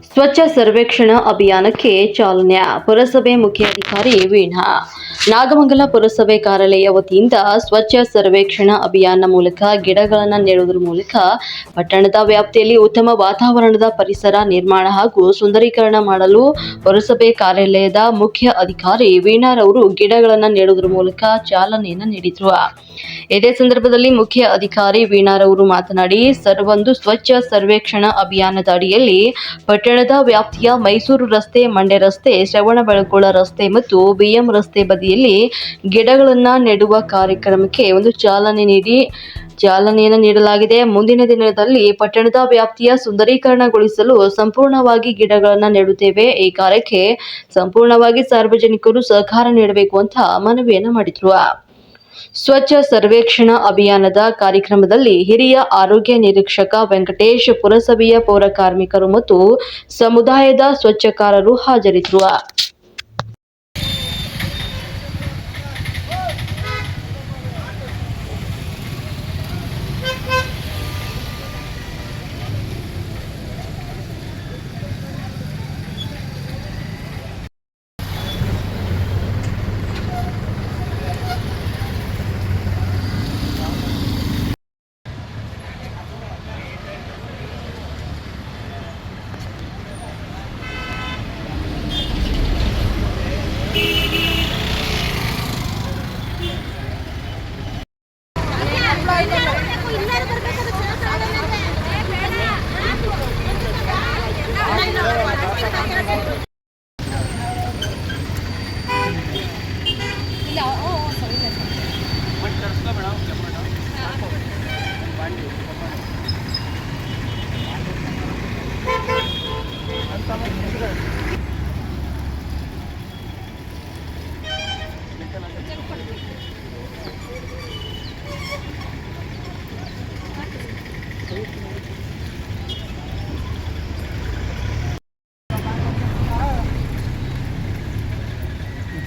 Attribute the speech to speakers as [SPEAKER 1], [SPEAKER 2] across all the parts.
[SPEAKER 1] ಸ್ವಚ್ಛ ಸರ್ವೇಕ್ಷಣಾ ಅಭಿಯಾನಕ್ಕೆ ಚಾಲನೆ. ಪುರಸಭೆ ಮುಖ್ಯಾಧಿಕಾರಿ ವೀಣಾ. ನಾಗಮಂಗಲ ಪುರಸಭೆ ಕಾರ್ಯಾಲಯ ವತಿಯಿಂದ ಸ್ವಚ್ಛ ಸರ್ವೇಕ್ಷಣಾ ಅಭಿಯಾನ ಮೂಲಕ ಗಿಡಗಳನ್ನು ನೆಡುವುದರ ಮೂಲಕ ಪಟ್ಟಣದ ವ್ಯಾಪ್ತಿಯಲ್ಲಿ ಉತ್ತಮ ವಾತಾವರಣದ ಪರಿಸರ ನಿರ್ಮಾಣ ಹಾಗೂ ಸುಂದರೀಕರಣ ಮಾಡಲು ಪುರಸಭೆ ಕಾರ್ಯಾಲಯದ ಮುಖ್ಯ ಅಧಿಕಾರಿ ವೀಣಾರವರು ಗಿಡಗಳನ್ನು ನೆಡುವುದರ ಮೂಲಕ ಚಾಲನೆಯನ್ನು ನೀಡಿದರು. ಇದೇ ಸಂದರ್ಭದಲ್ಲಿ ಮುಖ್ಯ ಅಧಿಕಾರಿ ವೀಣಾರವರು ಮಾತನಾಡಿ, ಒಂದು ಸ್ವಚ್ಛ ಸರ್ವೇಕ್ಷಣಾ ಅಭಿಯಾನದ ಅಡಿಯಲ್ಲಿ ಪಟ್ಟಣದ ವ್ಯಾಪ್ತಿಯ ಮೈಸೂರು ರಸ್ತೆ, ಮಂಡ್ಯ ರಸ್ತೆ, ಶ್ರವಣಬೆಳಗೊಳ ರಸ್ತೆ ಮತ್ತು ಬಿಎಂ ರಸ್ತೆ ಬದಿಯಲ್ಲಿ ಗಿಡಗಳನ್ನು ನೆಡುವ ಕಾರ್ಯಕ್ರಮಕ್ಕೆ ಚಾಲನೆಯನ್ನು ನೀಡಲಾಗಿದೆ. ಮುಂದಿನ ದಿನದಲ್ಲಿ ಪಟ್ಟಣದ ವ್ಯಾಪ್ತಿಯ ಸುಂದರೀಕರಣಗೊಳಿಸಲು ಸಂಪೂರ್ಣವಾಗಿ ಗಿಡಗಳನ್ನು ನೆಡುತ್ತೇವೆ. ಈ ಕಾರ್ಯಕ್ಕೆ ಸಂಪೂರ್ಣವಾಗಿ ಸಾರ್ವಜನಿಕರು ಸಹಕಾರ ನೀಡಬೇಕು ಅಂತ ಮನವಿಯನ್ನು ಮಾಡಿದರು. ಸ್ವಚ್ಛ ಸರ್ವೇಕ್ಷಣಾ ಅಭಿಯಾನದ ಕಾರ್ಯಕ್ರಮದಲ್ಲಿ ಹಿರಿಯ ಆರೋಗ್ಯ ನಿರೀಕ್ಷಕ ವೆಂಕಟೇಶ್, ಪುರಸಭೆಯ ಪೌರ ಕಾರ್ಮಿಕರು ಮತ್ತು ಸಮುದಾಯದ ಸ್ವಚ್ಛಕಾರರು ಹಾಜರಿದ್ದರು.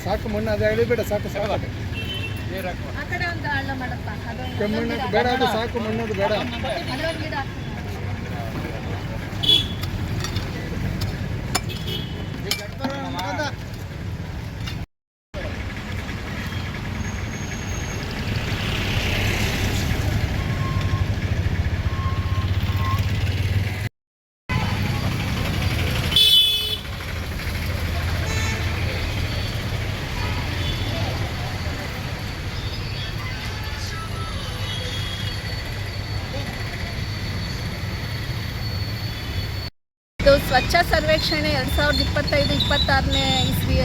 [SPEAKER 2] ಸಾಕು ಮಣ್ಣು ಅದು ಎಳಿಬೇಡ, ಸಾಕು ಸಾಕು ಕೆಮ್ಮಣ್ಣು ಬೇಡ, ಅದು ಸಾಕು ಮಣ್ಣದು ಬೇಡ.
[SPEAKER 3] ಇದು ಸ್ವಚ್ಛ ಸರ್ವೇಕ್ಷಣೆ 2025-26ನೇ ಇಸ್ವಿ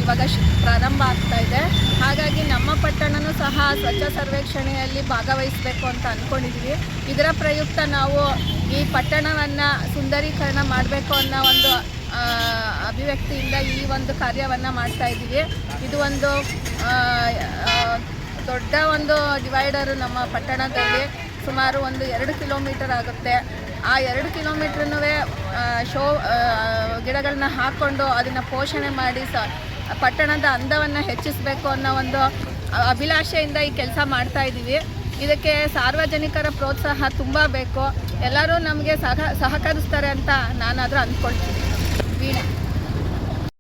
[SPEAKER 3] ಇವಾಗ ಪ್ರಾರಂಭ ಆಗ್ತಾ ಇದೆ. ಹಾಗಾಗಿ ನಮ್ಮ ಪಟ್ಟಣನೂ ಸಹ ಸ್ವಚ್ಛ ಸರ್ವೇಕ್ಷಣೆಯಲ್ಲಿ ಭಾಗವಹಿಸಬೇಕು ಅಂತ ಅಂದ್ಕೊಂಡಿದ್ದೀವಿ. ಇದರ ಪ್ರಯುಕ್ತ ನಾವು ಈ ಪಟ್ಟಣವನ್ನು ಸುಂದರೀಕರಣ ಮಾಡಬೇಕು ಅನ್ನೋ ಒಂದು ಅಭಿವ್ಯಕ್ತಿಯಿಂದ ಈ ಒಂದು ಕಾರ್ಯವನ್ನು ಮಾಡ್ತಾ ಇದ್ದೀವಿ. ಇದು ಒಂದು ದೊಡ್ಡ ಒಂದು ಡಿವೈಡರು ನಮ್ಮ ಪಟ್ಟಣದಲ್ಲಿ ಸುಮಾರು 2 ಕಿಲೋಮೀಟರ್ ಆಗುತ್ತೆ. ಆ 2 ಕಿಲೋಮೀಟ್ರನ್ನೂ ಗಿಡಗಳನ್ನ ಹಾಕ್ಕೊಂಡು ಅದನ್ನು ಪೋಷಣೆ ಮಾಡಿ ಪಟ್ಟಣದ ಅಂದವನ್ನು ಹೆಚ್ಚಿಸಬೇಕು ಅನ್ನೋ ಒಂದು ಅಭಿಲಾಷೆಯಿಂದ ಈ ಕೆಲಸ ಮಾಡ್ತಾ ಇದ್ದೀವಿ. ಇದಕ್ಕೆ ಸಾರ್ವಜನಿಕರ ಪ್ರೋತ್ಸಾಹ ತುಂಬ ಬೇಕು. ಎಲ್ಲರೂ ನಮಗೆ ಸಹಕರಿಸ್ತಾರೆ ಅಂತ ನಾನಾದರೂ ಅಂದ್ಕೊಳ್ತೀನಿ. ವೀಣಾ.